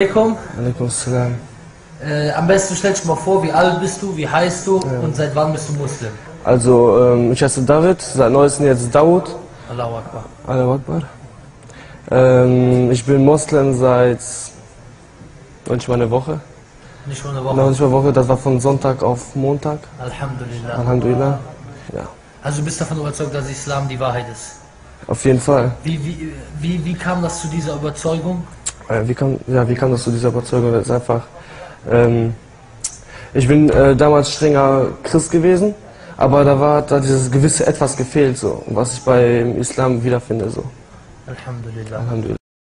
Alaikum. Alaikum salam. Am besten stellst du mal vor, wie alt bist du, wie heißt du und seit wann bist du Muslim? Also, ich heiße David, seit neuestem jetzt Daoud. Allahu Akbar. Allahu Akbar. Ich bin Moslem seit nicht mal eine Woche. Nicht mal eine Woche? Noch nicht mal eine Woche, das war von Sonntag auf Montag. Alhamdulillah. Alhamdulillah. Ja. Also du bist davon überzeugt, dass Islam die Wahrheit ist? Auf jeden Fall. Wie kam das zu dieser Überzeugung? Wie kam das zu dieser Überzeugung? Das ist einfach, ich bin damals strenger Christ gewesen, aber da dieses gewisse Etwas gefehlt, so, was ich beim Islam wiederfinde. So. Alhamdulillah. Alhamdulillah.